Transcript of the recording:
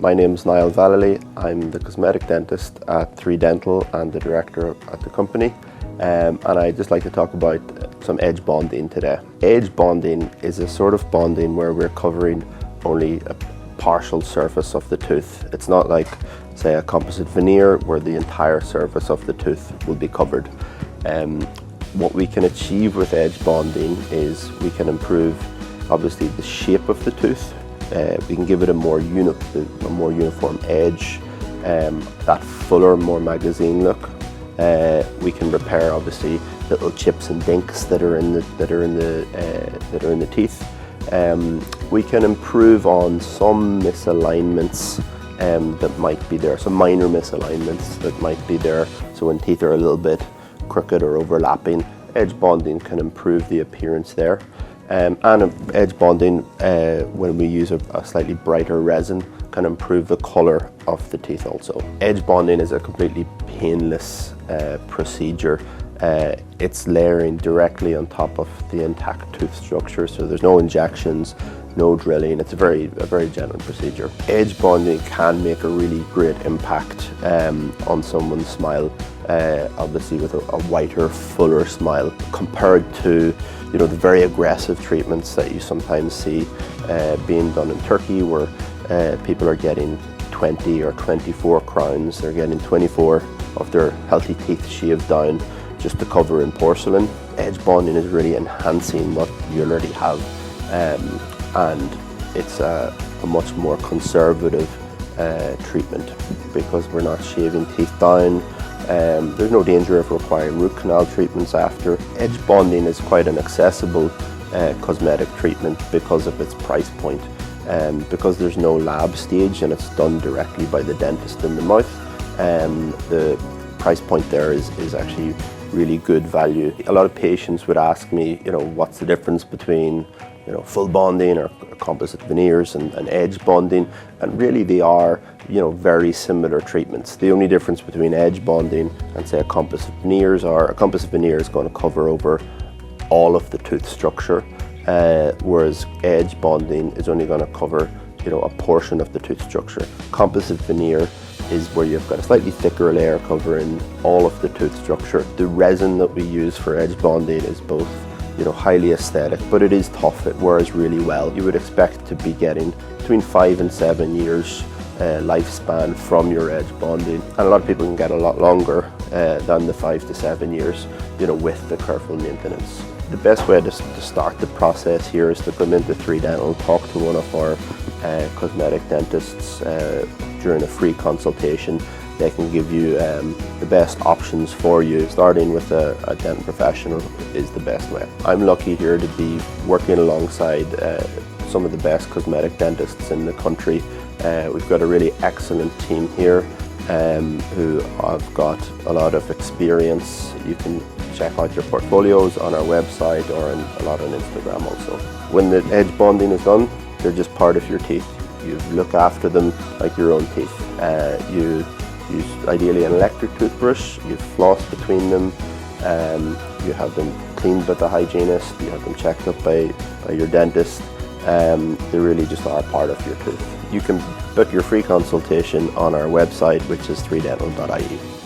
My name is Niall Vallely. I'm the cosmetic dentist at 3Dental and the director at the company. And I'd just like to talk about some edge bonding today. Edge bonding is a sort of bonding where we're covering only a partial surface of the tooth. It's not like, say, a composite veneer where the entire surface of the tooth will be covered. What we can achieve with edge bonding is we can improve, obviously, the shape of the tooth. We can give it a more uniform edge, that fuller, more magazine look. We can repair, obviously, little chips and dinks that are in the teeth. We can improve on some misalignments that might be there, some minor misalignments that might be there. So when teeth are a little bit crooked or overlapping, edge bonding can improve the appearance there. And edge bonding, when we use a slightly brighter resin, can improve the colour of the teeth also. Edge bonding is a completely painless procedure. It's layering directly on top of the intact tooth structure, so there's no injections, no drilling. It's a very gentle procedure. Edge bonding can make a really great impact on someone's smile, obviously with a whiter, fuller smile, compared to the very aggressive treatments that you sometimes see being done in Turkey, where people are getting 20 or 24 crowns. They're getting 24 of their healthy teeth shaved down just to cover in porcelain. Edge bonding is really enhancing what you already have, and it's a much more conservative treatment because we're not shaving teeth down. There's no danger of requiring root canal treatments after. Edge bonding is quite an accessible cosmetic treatment because of its price point. Because there's no lab stage and it's done directly by the dentist in the mouth, the price point there is actually really good value. A lot of patients would ask me, what's the difference between full bonding or composite veneers and edge bonding, and really they are very similar treatments. The only difference between edge bonding and, say, a composite veneer is going to cover over all of the tooth structure, whereas edge bonding is only going to cover a portion of the tooth structure. Composite veneer is where you've got a slightly thicker layer covering all of the tooth structure. The resin that we use for edge bonding is both highly aesthetic, but it is tough. It wears really well. You would expect to be getting between 5 and 7 years lifespan from your edge bonding, and a lot of people can get a lot longer than the 5 to 7 years with the careful maintenance. The best way to start the process here is to come into 3Dental, talk to one of our cosmetic dentists during a free consultation. They can give you the best options for you. Starting with a dental professional is the best way. I'm lucky here to be working alongside some of the best cosmetic dentists in the country. We've got a really excellent team here who have got a lot of experience. You can check out your portfolios on our website or a lot on Instagram also. When the edge bonding is done, they're just part of your teeth. You look after them like your own teeth. You use ideally an electric toothbrush, you floss between them, you have them cleaned by the hygienist, you have them checked up by your dentist. They really just are part of your tooth. You can book your free consultation on our website, which is 3dental.ie.